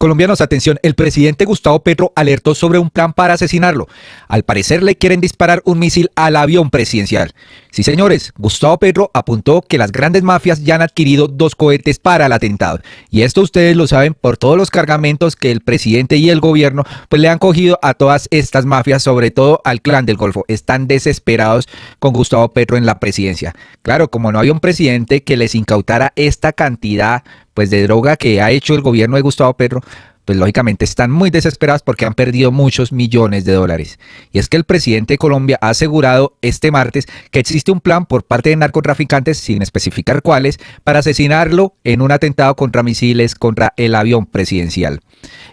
Colombianos, atención, el presidente Gustavo Petro alertó sobre un plan para asesinarlo. Al parecer le quieren disparar un misil al avión presidencial. Sí, señores, Gustavo Petro apuntó que las grandes mafias ya han adquirido 2 cohetes para el atentado. Y esto ustedes lo saben por todos los cargamentos que el presidente y el gobierno pues le han cogido a todas estas mafias, sobre todo al clan del Golfo. Están desesperados con Gustavo Petro en la presidencia. Claro, como no había un presidente que les incautara esta cantidad pues de droga que ha hecho el gobierno de Gustavo Petro, pues lógicamente están muy desesperados porque han perdido muchos millones de dólares. Y es que el presidente de Colombia ha asegurado este martes que existe un plan por parte de narcotraficantes, sin especificar cuáles, para asesinarlo en un atentado contra misiles contra el avión presidencial.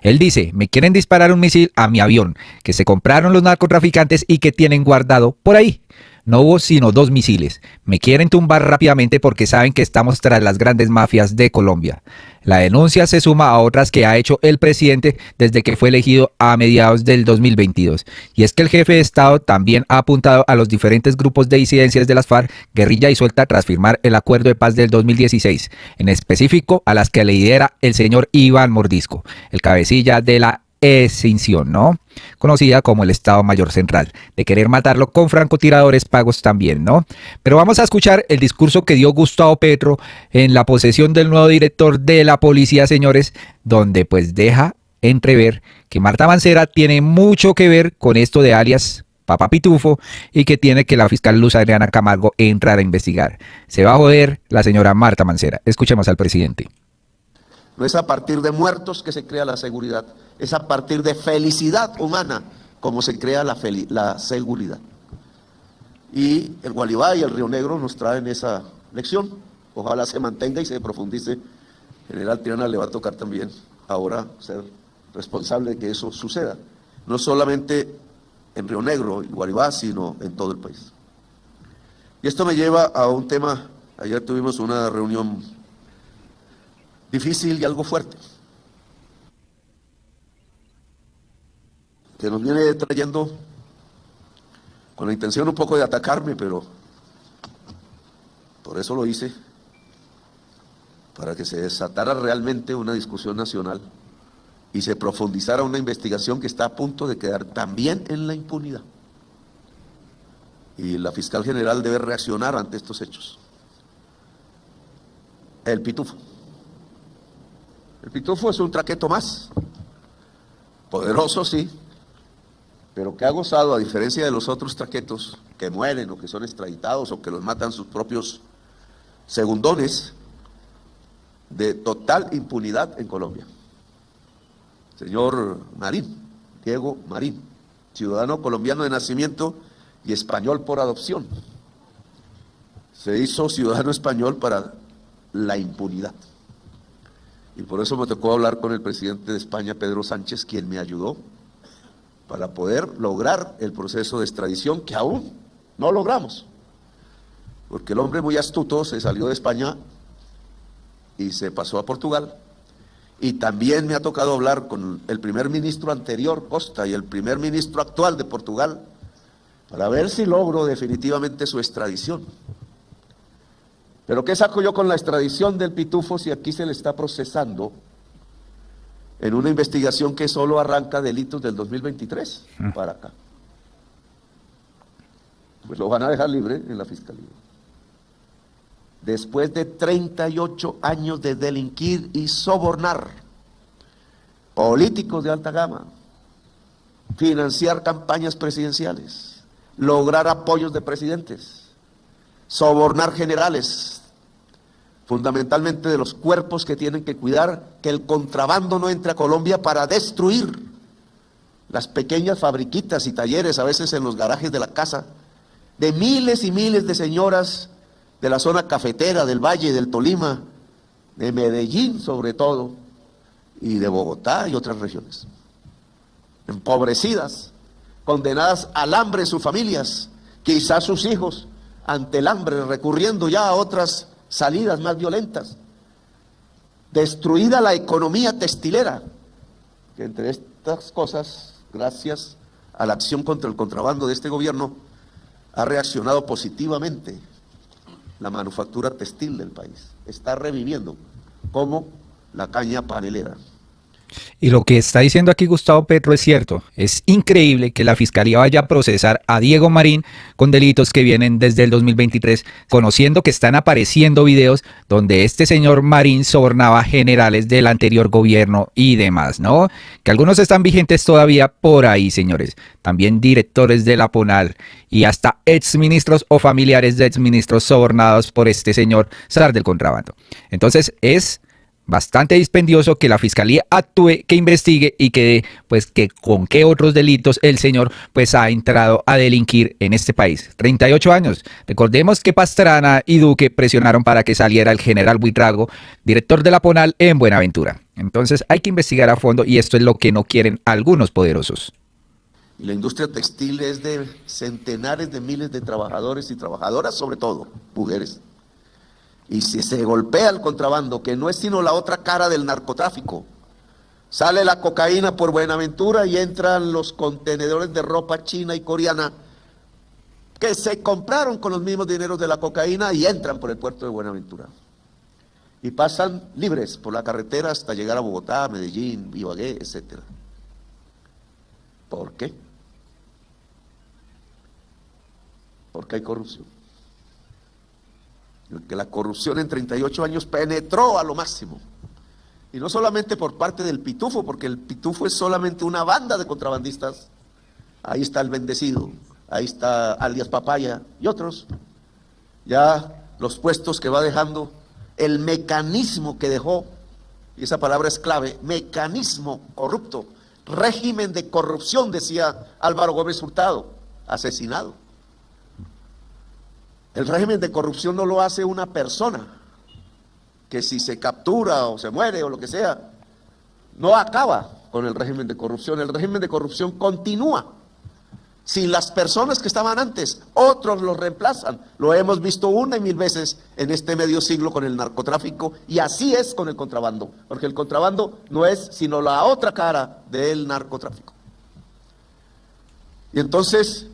Él dice, me quieren disparar un misil a mi avión, que se compraron los narcotraficantes y que tienen guardado por ahí. No hubo sino 2 misiles. Me quieren tumbar rápidamente porque saben que estamos tras las grandes mafias de Colombia. La denuncia se suma a otras que ha hecho el presidente desde que fue elegido a mediados del 2022. Y es que el jefe de Estado también ha apuntado a los diferentes grupos de disidencias de las FARC, guerrilla disuelta tras firmar el acuerdo de paz del 2016. En específico a las que lidera el señor Iván Mordisco, el cabecilla de la Extinción, ¿no? Conocida como el Estado Mayor Central, de querer matarlo con francotiradores pagos también, ¿no? Pero vamos a escuchar el discurso que dio Gustavo Petro en la posesión del nuevo director de la policía, señores, donde pues deja entrever que Marta Mancera tiene mucho que ver con esto de alias Papá Pitufo y que tiene que la fiscal Luz Adriana Camargo entrar a investigar. Se va a joder la señora Marta Mancera. Escuchemos al presidente. No es a partir de muertos que se crea la seguridad, es a partir de felicidad humana como se crea la seguridad. Y el Gualibá y el Río Negro nos traen esa lección. Ojalá se mantenga y se profundice. General Triana le va a tocar también ahora ser responsable de que eso suceda. No solamente en Río Negro y Gualibá, sino en todo el país. Y esto me lleva a un tema. Ayer tuvimos una reunión difícil y algo fuerte, que nos viene trayendo con la intención un poco de atacarme, pero por eso lo hice, para que se desatara realmente una discusión nacional y se profundizara una investigación que está a punto de quedar también en la impunidad. Y la fiscal general debe reaccionar ante estos hechos. El Pitufo. El Pitufo es un traqueto más, poderoso sí, pero que ha gozado, a diferencia de los otros traquetos que mueren o que son extraditados o que los matan sus propios segundones, de total impunidad en Colombia. Señor Marín, Diego Marín, ciudadano colombiano de nacimiento y español por adopción, se hizo ciudadano español para la impunidad. Y por eso me tocó hablar con el presidente de España, Pedro Sánchez, quien me ayudó para poder lograr el proceso de extradición que aún no logramos. Porque el hombre muy astuto se salió de España y se pasó a Portugal. Y también me ha tocado hablar con el primer ministro anterior, Costa, y el primer ministro actual de Portugal, para ver si logro definitivamente su extradición. Pero ¿qué saco yo con la extradición del Pitufo si aquí se le está procesando en una investigación que solo arranca delitos del 2023 para acá? Pues lo van a dejar libre en la fiscalía. Después de 38 años de delinquir y sobornar políticos de alta gama, financiar campañas presidenciales, lograr apoyos de presidentes, sobornar generales, fundamentalmente de los cuerpos que tienen que cuidar que el contrabando no entre a Colombia para destruir las pequeñas fabriquitas y talleres, a veces en los garajes de la casa, de miles y miles de señoras de la zona cafetera, del Valle, del Tolima, de Medellín sobre todo, y de Bogotá y otras regiones, empobrecidas, condenadas al hambre sus familias, quizás sus hijos, ante el hambre, recurriendo ya a otras salidas más violentas. Destruida la economía textilera, que entre estas cosas, gracias a la acción contra el contrabando de este gobierno, ha reaccionado positivamente la manufactura textil del país. Está reviviendo como la caña panelera. Y lo que está diciendo aquí Gustavo Petro es cierto. Es increíble que la Fiscalía vaya a procesar a Diego Marín con delitos que vienen desde el 2023, conociendo que están apareciendo videos donde este señor Marín sobornaba generales del anterior gobierno y demás, ¿no? Que algunos están vigentes todavía por ahí, señores. También directores de la PONAL y hasta exministros o familiares de exministros sobornados por este señor zar del contrabando. Entonces es bastante dispendioso que la fiscalía actúe, que investigue y que pues que con qué otros delitos el señor pues ha entrado a delinquir en este país. 38 años. Recordemos que Pastrana y Duque presionaron para que saliera el general Buitrago, director de la PONAL en Buenaventura. Entonces hay que investigar a fondo y esto es lo que no quieren algunos poderosos. Y la industria textil es de centenares de miles de trabajadores y trabajadoras, sobre todo mujeres. Y si se golpea el contrabando, que no es sino la otra cara del narcotráfico, sale la cocaína por Buenaventura y entran los contenedores de ropa china y coreana que se compraron con los mismos dineros de la cocaína y entran por el puerto de Buenaventura. Y pasan libres por la carretera hasta llegar a Bogotá, Medellín, Ibagué, etc. ¿Por qué? Porque hay corrupción. Que la corrupción en 38 años penetró a lo máximo. Y no solamente por parte del Pitufo, porque el Pitufo es solamente una banda de contrabandistas. Ahí está el Bendecido, ahí está alias Papaya y otros. Ya los puestos que va dejando, el mecanismo que dejó, y esa palabra es clave, mecanismo corrupto, régimen de corrupción, decía Álvaro Gómez Hurtado, asesinado. El régimen de corrupción no lo hace una persona, que si se captura o se muere o lo que sea, no acaba con el régimen de corrupción. El régimen de corrupción continúa. Sin las personas que estaban antes, otros los reemplazan. Lo hemos visto una y mil veces en este medio siglo con el narcotráfico, y así es con el contrabando, porque el contrabando no es sino la otra cara del narcotráfico. Y entonces,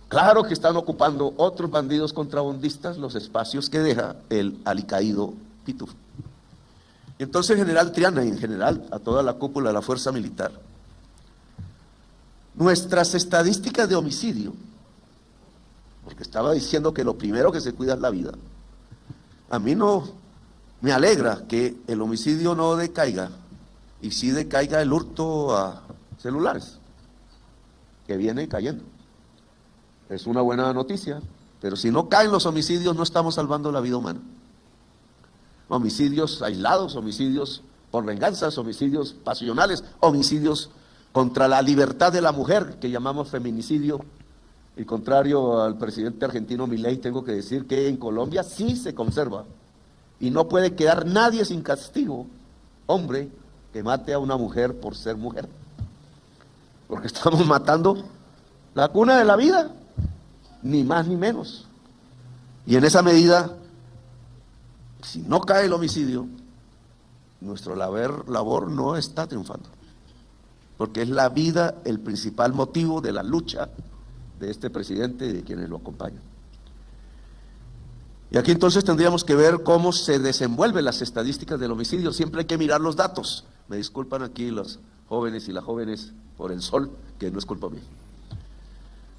claro que están ocupando otros bandidos contrabandistas los espacios que deja el alicaído Pitufo. Y entonces General Triana y en general a toda la cúpula de la fuerza militar, nuestras estadísticas de homicidio, porque estaba diciendo que lo primero que se cuida es la vida, a mí no me alegra que el homicidio no decaiga, y sí decaiga el hurto a celulares, que viene cayendo. Es una buena noticia, pero si no caen los homicidios no estamos salvando la vida humana. Homicidios aislados, homicidios por venganzas, homicidios pasionales, homicidios contra la libertad de la mujer, que llamamos feminicidio. Y contrario al presidente argentino Milei, tengo que decir que en Colombia sí se conserva, y no puede quedar nadie sin castigo, hombre, que mate a una mujer por ser mujer, porque estamos matando la cuna de la vida, ni más ni menos. Y en esa medida, si no cae el homicidio, nuestra labor no está triunfando, porque es la vida el principal motivo de la lucha de este presidente y de quienes lo acompañan. Y aquí entonces tendríamos que ver cómo se desenvuelven las estadísticas del homicidio. Siempre hay que mirar los datos. Me disculpan aquí los jóvenes y las jóvenes por el sol, que no es culpa mía.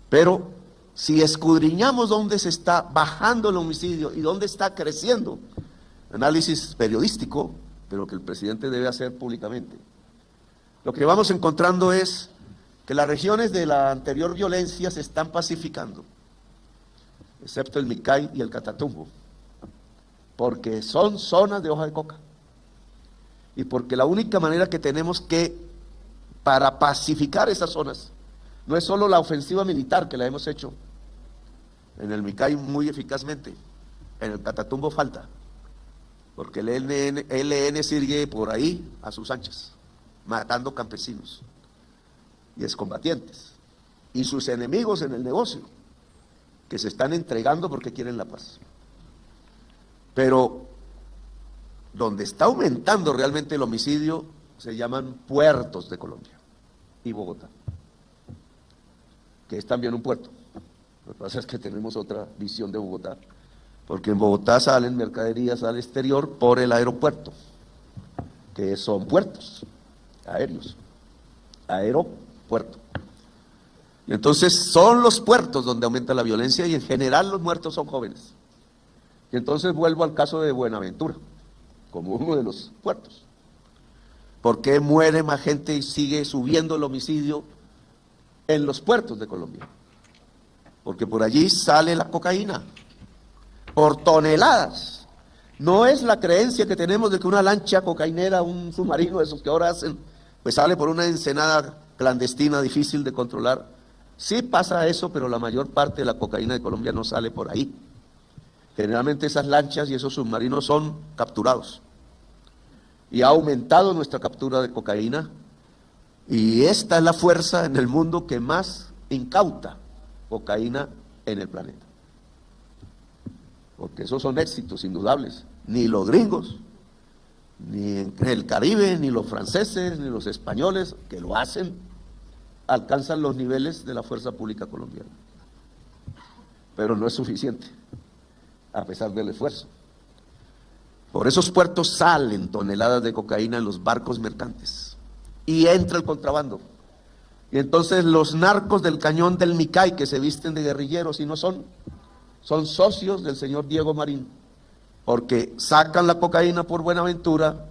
Pero si escudriñamos dónde se está bajando el homicidio y dónde está creciendo, análisis periodístico, pero que el presidente debe hacer públicamente, lo que vamos encontrando es que las regiones de la anterior violencia se están pacificando, excepto el Micay y el Catatumbo, porque son zonas de hoja de coca, y porque la única manera que tenemos que, para pacificar esas zonas, no es solo la ofensiva militar, que la hemos hecho en el Micay muy eficazmente, en el Catatumbo falta, porque el ELN sigue por ahí a sus anchas, matando campesinos y excombatientes, y sus enemigos en el negocio, que se están entregando porque quieren la paz. Pero donde está aumentando realmente el homicidio se llaman puertos de Colombia y Bogotá, que es también un puerto. Lo que pasa es que tenemos otra visión de Bogotá, porque en Bogotá salen mercaderías al exterior por el aeropuerto, que son puertos. aéreos, aeropuerto. Y entonces son los puertos donde aumenta la violencia y en general los muertos son jóvenes. Y entonces vuelvo al caso de Buenaventura, como uno de los puertos. ¿Por qué muere más gente y sigue subiendo el homicidio en los puertos de Colombia? Porque por allí sale la cocaína, por toneladas. No es la creencia que tenemos de que una lancha cocainera, un submarino de esos que ahora hacen, pues sale por una ensenada clandestina difícil de controlar. Sí pasa eso, pero la mayor parte de la cocaína de Colombia no sale por ahí. Generalmente esas lanchas y esos submarinos son capturados. Y ha aumentado nuestra captura de cocaína, y esta es la fuerza en el mundo que más incauta cocaína en el planeta. Porque esos son éxitos indudables. Ni los gringos, ni en el Caribe, ni los franceses, ni los españoles, que lo hacen, alcanzan los niveles de la fuerza pública colombiana. Pero no es suficiente, a pesar del esfuerzo. Por esos puertos salen toneladas de cocaína en los barcos mercantes y entra el contrabando. Y entonces los narcos del cañón del Micay, que se visten de guerrilleros y no son socios del señor Diego Marín, porque sacan la cocaína por Buenaventura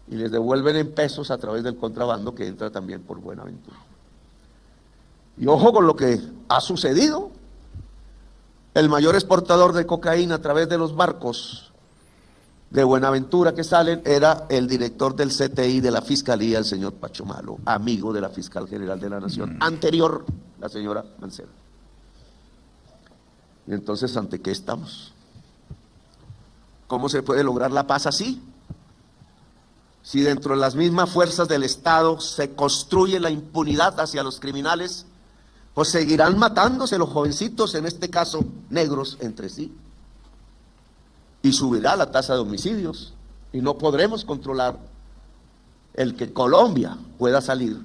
y les devuelven en pesos a través del contrabando que entra también por Buenaventura. Y ojo con lo que ha sucedido. El mayor exportador de cocaína a través de los barcos de Buenaventura que salen era el director del CTI de la Fiscalía, el señor Pacho Malo, amigo de la Fiscal General de la Nación, anterior, la señora Mancera. Y entonces, ¿ante qué estamos? ¿Cómo se puede lograr la paz así? Si dentro de las mismas fuerzas del Estado se construye la impunidad hacia los criminales, pues seguirán matándose los jovencitos, en este caso negros, entre sí. Y subirá la tasa de homicidios y no podremos controlar el que Colombia pueda salir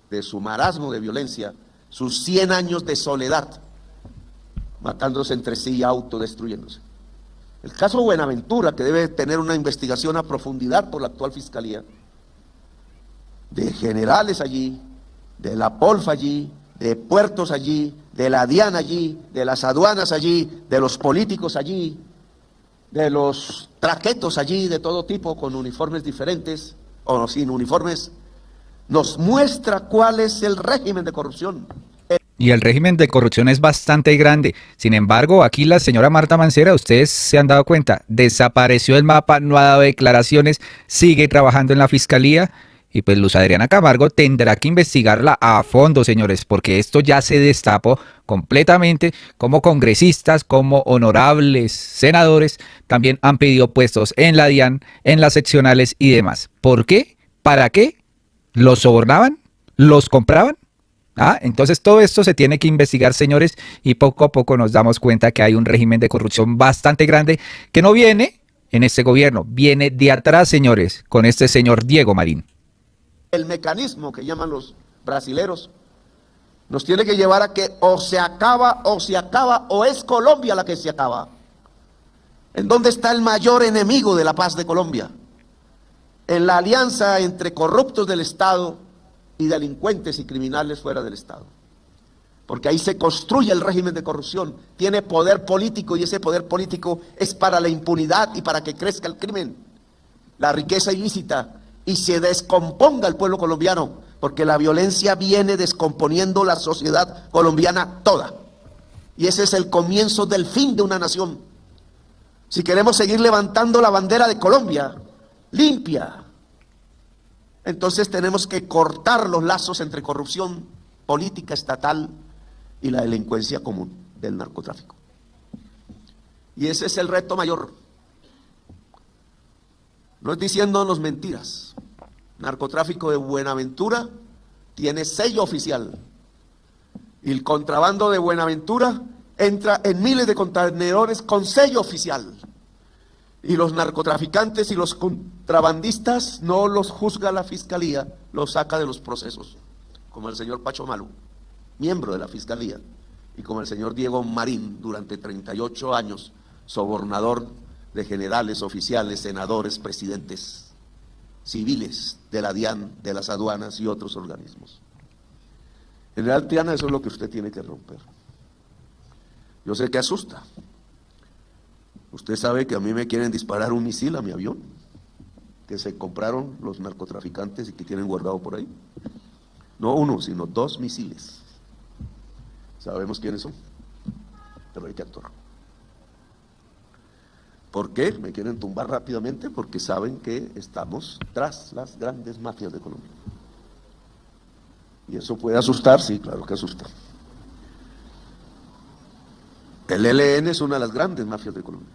de su marasmo de violencia, sus 100 años de soledad, matándose entre sí y autodestruyéndose. El caso Buenaventura, que debe tener una investigación a profundidad por la actual Fiscalía, de generales allí, de la Polfa allí, de puertos allí, de la DIAN allí, de las aduanas allí, de los políticos allí, de los traquetos allí de todo tipo, con uniformes diferentes o sin uniformes, nos muestra cuál es el régimen de corrupción. Y el régimen de corrupción es bastante grande. Sin embargo, aquí la señora Marta Mancera, ustedes se han dado cuenta, desapareció del mapa, no ha dado declaraciones, sigue trabajando en la Fiscalía. Y pues Luz Adriana Camargo tendrá que investigarla a fondo, señores, porque esto ya se destapó completamente. Como congresistas, como honorables senadores, también han pedido puestos en la DIAN, en las seccionales y demás. ¿Por qué? ¿Para qué? ¿Los sobornaban? ¿Los compraban? Entonces todo esto se tiene que investigar, señores, y poco a poco nos damos cuenta que hay un régimen de corrupción bastante grande que no viene en este gobierno, viene de atrás, señores, con este señor Diego Marín. El mecanismo que llaman los brasileros nos tiene que llevar a que o se acaba, o es Colombia la que se acaba. ¿En dónde está el mayor enemigo de la paz de Colombia? En la alianza entre corruptos del Estado y delincuentes y criminales fuera del Estado. Porque ahí se construye el régimen de corrupción, tiene poder político y ese poder político es para la impunidad y para que crezca el crimen, la riqueza ilícita, y se descomponga el pueblo colombiano, porque la violencia viene descomponiendo la sociedad colombiana toda. Y ese es el comienzo del fin de una nación. Si queremos seguir levantando la bandera de Colombia limpia, entonces tenemos que cortar los lazos entre corrupción política estatal y la delincuencia común del narcotráfico. Y ese es el reto mayor. No es diciéndonos mentiras. Narcotráfico de Buenaventura tiene sello oficial. Y el contrabando de Buenaventura entra en miles de contenedores con sello oficial. Y los narcotraficantes y los contrabandistas no los juzga la Fiscalía, los saca de los procesos. Como el señor Pacho Malo, miembro de la Fiscalía. Y como el señor Diego Marín, durante 38 años, sobornador de generales, oficiales, senadores, presidentes. civiles de la DIAN, de las aduanas y otros organismos. General Triana, eso es lo que usted tiene que romper. Yo sé que asusta. Usted sabe que a mí me quieren disparar un misil a mi avión, que se compraron los narcotraficantes y que tienen guardado por ahí. No uno, sino 2 misiles. Sabemos quiénes son, pero hay que actuar. ¿Por qué? Me quieren tumbar rápidamente porque saben que estamos tras las grandes mafias de Colombia. Y eso puede asustar, sí, claro que asusta. El ELN es una de las grandes mafias de Colombia.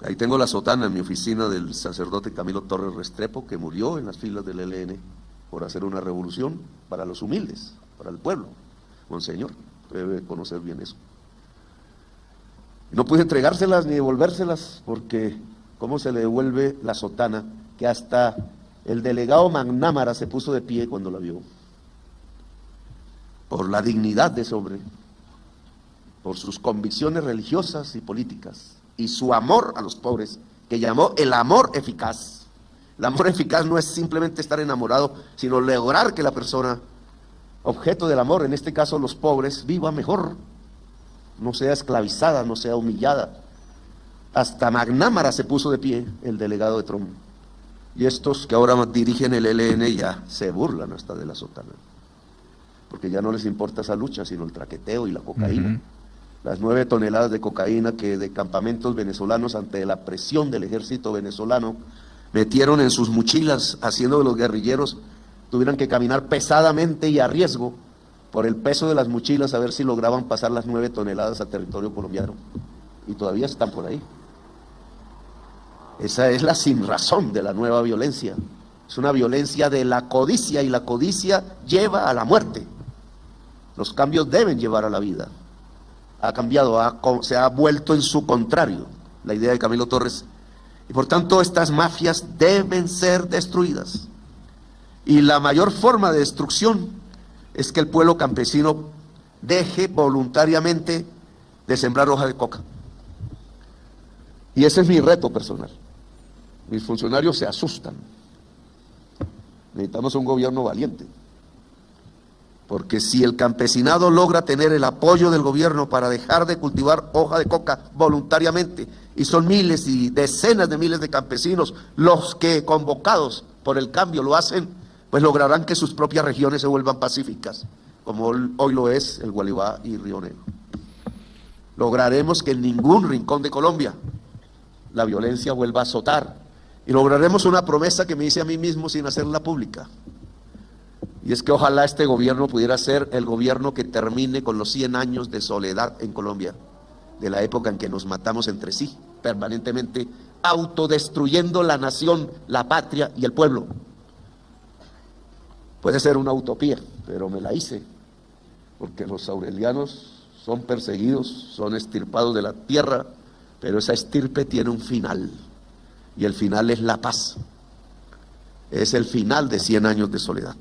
Ahí tengo la sotana en mi oficina del sacerdote Camilo Torres Restrepo, que murió en las filas del ELN por hacer una revolución para los humildes, para el pueblo. Monseñor, debe conocer bien eso. No pude entregárselas ni devolvérselas porque ¿cómo se le devuelve la sotana? Que hasta el delegado McNamara se puso de pie cuando la vio. Por la dignidad de ese hombre, por sus convicciones religiosas y políticas y su amor a los pobres, que llamó el amor eficaz. El amor eficaz no es simplemente estar enamorado, sino lograr que la persona, objeto del amor, en este caso los pobres, viva mejor, no sea esclavizada, no sea humillada. Hasta McNamara se puso de pie, el delegado de Trump. Y estos que ahora dirigen el ELN ya se burlan hasta de la sotana, porque ya no les importa esa lucha, sino el traqueteo y la cocaína. Las 9 toneladas de cocaína que de campamentos venezolanos, ante la presión del ejército venezolano, metieron en sus mochilas, haciendo que los guerrilleros tuvieran que caminar pesadamente y a riesgo por el peso de las mochilas a ver si lograban pasar las 9 toneladas a territorio colombiano. Y todavía están por ahí. Esa es la sinrazón de la nueva violencia. Es una violencia de la codicia, y la codicia lleva a la muerte. Los cambios deben llevar a la vida. Ha cambiado, se ha vuelto en su contrario la idea de Camilo Torres. Y por tanto estas mafias deben ser destruidas. Y la mayor forma de destrucción es que el pueblo campesino deje voluntariamente de sembrar hoja de coca. Y ese es mi reto personal. Mis funcionarios se asustan. Necesitamos un gobierno valiente. Porque si el campesinado logra tener el apoyo del gobierno para dejar de cultivar hoja de coca voluntariamente, y son miles y decenas de miles de campesinos los que, convocados por el cambio, lo hacen, pues lograrán que sus propias regiones se vuelvan pacíficas, como hoy lo es el Gualibá y Río Negro. Lograremos que en ningún rincón de Colombia la violencia vuelva a azotar, y lograremos una promesa que me hice a mí mismo sin hacerla pública. Y es que ojalá este gobierno pudiera ser el gobierno que termine con los 100 años de soledad en Colombia, de la época en que nos matamos entre sí, permanentemente autodestruyendo la nación, la patria y el pueblo. Puede ser una utopía, pero me la hice, porque los aurelianos son perseguidos, son extirpados de la tierra, pero esa estirpe tiene un final, y el final es la paz. Es el final de 100 años de soledad.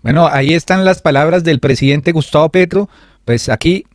Bueno, ahí están las palabras del presidente Gustavo Petro. Pues aquí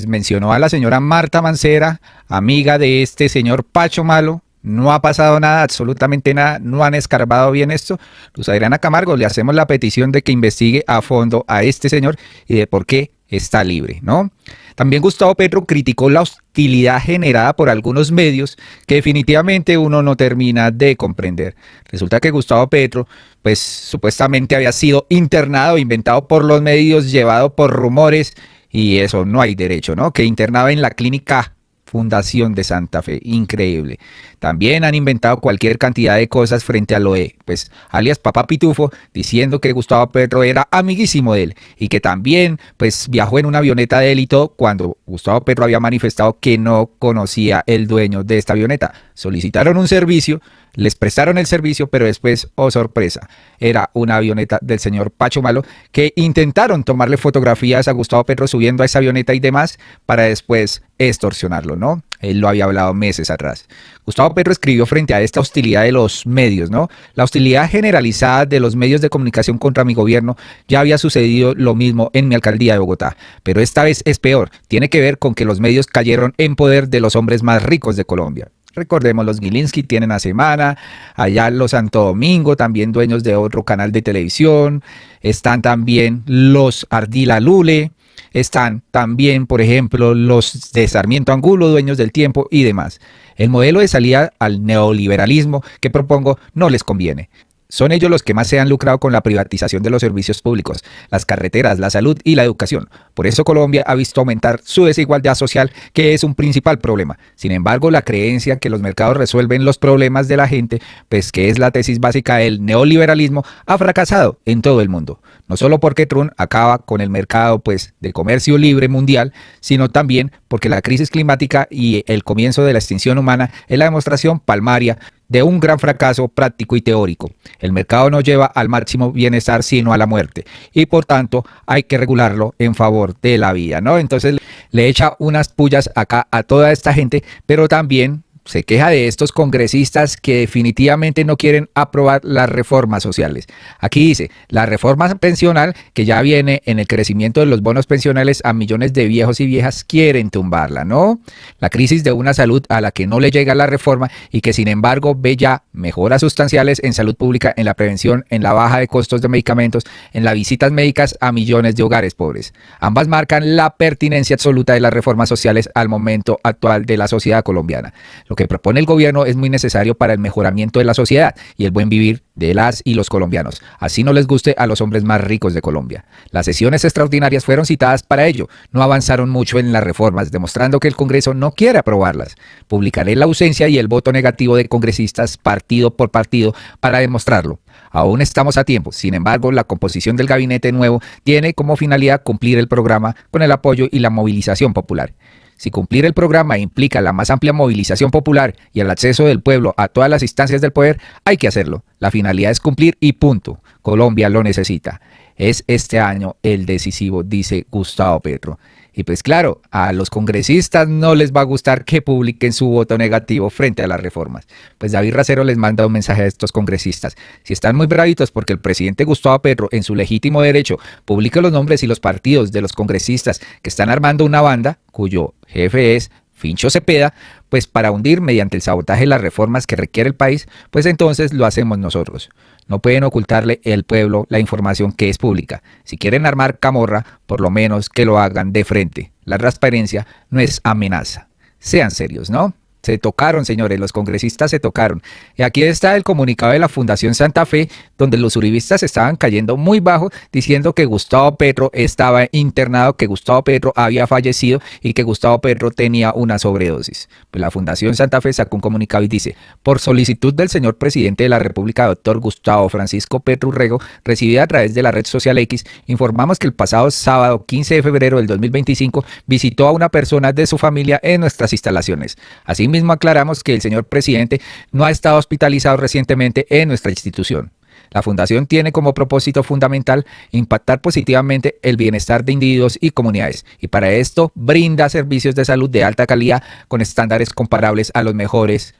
mencionó a la señora Marta Mancera, amiga de este señor Pacho Malo. No ha pasado nada, absolutamente nada, no han escarbado bien esto. Luz Adriana Camargo, le hacemos la petición de que investigue a fondo a este señor y de por qué está libre, ¿no? También Gustavo Petro criticó la hostilidad generada por algunos medios que definitivamente uno no termina de comprender. Resulta que Gustavo Petro, pues supuestamente había sido internado, inventado por los medios, llevado por rumores, y eso no hay derecho, ¿no? Que internaba en la clínica Fundación de Santa Fe, increíble. También han inventado cualquier cantidad de cosas frente a Loe, pues alias Papá Pitufo, diciendo que Gustavo Petro era amiguísimo de él y que también pues viajó en una avioneta de él y todo, cuando Gustavo Petro había manifestado que no conocía el dueño de esta avioneta. Solicitaron un servicio, les prestaron el servicio, pero después, oh sorpresa, era una avioneta del señor Pacho Malo, que intentaron tomarle fotografías a Gustavo Petro subiendo a esa avioneta y demás para después extorsionarlo, ¿no? Él lo había hablado meses atrás. Gustavo Petro escribió frente a esta hostilidad de los medios, ¿no? La hostilidad generalizada de los medios de comunicación contra mi gobierno. Ya había sucedido lo mismo en mi alcaldía de Bogotá, pero esta vez es peor. Tiene que ver con que los medios cayeron en poder de los hombres más ricos de Colombia. Recordemos, los Gilinski tienen a Semana, allá los Santo Domingo, también dueños de otro canal de televisión, están también los Ardila Lule, están también, por ejemplo, los de Sarmiento Angulo, dueños del Tiempo y demás. El modelo de salida al neoliberalismo que propongo no les conviene. Son ellos los que más se han lucrado con la privatización de los servicios públicos, las carreteras, la salud y la educación. Por eso Colombia ha visto aumentar su desigualdad social, que es un principal problema. Sin embargo, la creencia que los mercados resuelven los problemas de la gente, pues que es la tesis básica del neoliberalismo, ha fracasado en todo el mundo. No solo porque Trump acaba con el mercado pues de comercio libre mundial, sino también porque la crisis climática y el comienzo de la extinción humana es la demostración palmaria de un gran fracaso práctico y teórico. El mercado no lleva al máximo bienestar sino a la muerte y por tanto hay que regularlo en favor de la vida, ¿no? Entonces le echa unas pullas acá a toda esta gente, pero también se queja de estos congresistas que definitivamente no quieren aprobar las reformas sociales. Aquí dice, la reforma pensional que ya viene en el crecimiento de los bonos pensionales a millones de viejos y viejas quieren tumbarla, ¿no? La crisis de una salud a la que no le llega la reforma y que sin embargo ve ya mejoras sustanciales en salud pública, en la prevención, en la baja de costos de medicamentos, en las visitas médicas a millones de hogares pobres. Ambas marcan la pertinencia absoluta de las reformas sociales al momento actual de la sociedad colombiana. Lo que propone el gobierno es muy necesario para el mejoramiento de la sociedad y el buen vivir de las y los colombianos, así no les guste a los hombres más ricos de Colombia. Las sesiones extraordinarias fueron citadas para ello, no avanzaron mucho en las reformas, demostrando que el Congreso no quiere aprobarlas. Publicaré la ausencia y el voto negativo de congresistas partido por partido para demostrarlo. Aún estamos a tiempo, sin embargo, la composición del gabinete nuevo tiene como finalidad cumplir el programa con el apoyo y la movilización popular. Si cumplir el programa implica la más amplia movilización popular y el acceso del pueblo a todas las instancias del poder, hay que hacerlo. La finalidad es cumplir y punto. Colombia lo necesita. Es este año el decisivo, dice Gustavo Petro. Y pues claro, a los congresistas no les va a gustar que publiquen su voto negativo frente a las reformas. Pues David Racero les manda un mensaje a estos congresistas. Si están muy bravitos porque el presidente Gustavo Petro, en su legítimo derecho, publica los nombres y los partidos de los congresistas que están armando una banda, cuyo jefe es Fincho Cepeda, pues para hundir mediante el sabotaje las reformas que requiere el país, pues entonces lo hacemos nosotros. No pueden ocultarle al pueblo la información que es pública. Si quieren armar camorra, por lo menos que lo hagan de frente. La transparencia no es amenaza. Sean serios, ¿no? Se tocaron, señores, los congresistas se tocaron. Y aquí está el comunicado de la Fundación Santa Fe, donde los uribistas estaban cayendo muy bajo, diciendo que Gustavo Petro estaba internado, que Gustavo Petro había fallecido y que Gustavo Petro tenía una sobredosis. Pues la Fundación Santa Fe sacó un comunicado y dice, por solicitud del señor presidente de la República, doctor Gustavo Francisco Petro Urrego, recibida a través de la red social X, informamos que el pasado sábado 15 de febrero del 2025 visitó a una persona de su familia en nuestras instalaciones. Asimismo, aclaramos que el señor presidente no ha estado hospitalizado recientemente en nuestra institución. La Fundación tiene como propósito fundamental impactar positivamente el bienestar de individuos y comunidades, y para esto brinda servicios de salud de alta calidad con estándares comparables a los mejores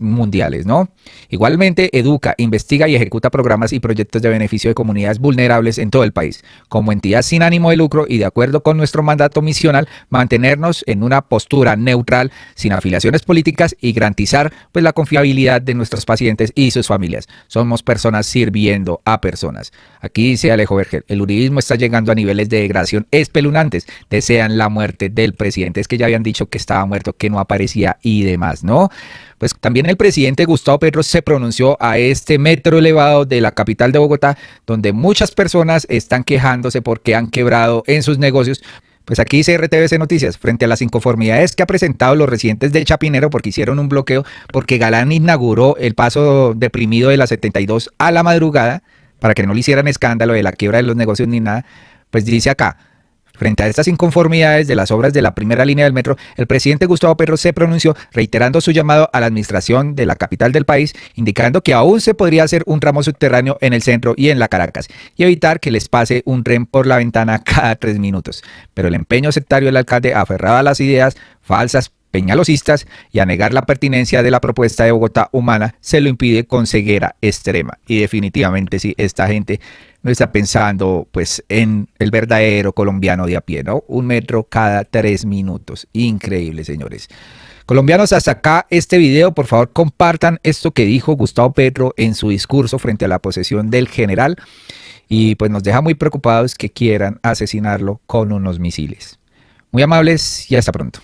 mundiales, ¿no? Igualmente educa, investiga y ejecuta programas y proyectos de beneficio de comunidades vulnerables en todo el país. Como entidad sin ánimo de lucro y de acuerdo con nuestro mandato misional, mantenernos en una postura neutral, sin afiliaciones políticas y garantizar la confiabilidad de nuestros pacientes y sus familias. Somos personas sirviendo a personas. Aquí dice Alejo Berger, el uribismo está llegando a niveles de degradación espeluznantes. Desean la muerte del presidente. Es que ya habían dicho que estaba muerto, que no aparecía y demás, ¿no? Pues también el presidente Gustavo Petro se pronunció a este metro elevado de la capital de Bogotá, donde muchas personas están quejándose porque han quebrado en sus negocios. Pues aquí dice RTVC Noticias, frente a las inconformidades que ha presentado los residentes del Chapinero porque hicieron un bloqueo, porque Galán inauguró el paso deprimido de la 72 a la madrugada, para que no le hicieran escándalo de la quiebra de los negocios ni nada, pues dice acá, frente a estas inconformidades de las obras de la primera línea del metro, el presidente Gustavo Petro se pronunció reiterando su llamado a la administración de la capital del país, indicando que aún se podría hacer un tramo subterráneo en el centro y en la Caracas, y evitar que les pase un tren por la ventana cada 3 minutos. Pero el empeño sectario del alcalde, aferrado a las ideas falsas peñalosistas y a negar la pertinencia de la propuesta de Bogotá humana se lo impide con ceguera extrema. Y definitivamente sí, esta gente no está pensando pues en el verdadero colombiano de a pie, ¿no? 1 metro cada 3 minutos. Increíble, señores. Colombianos, hasta acá este video. Por favor, compartan esto que dijo Gustavo Petro en su discurso frente a la posesión del general. Y pues nos deja muy preocupados que quieran asesinarlo con unos misiles. Muy amables y hasta pronto.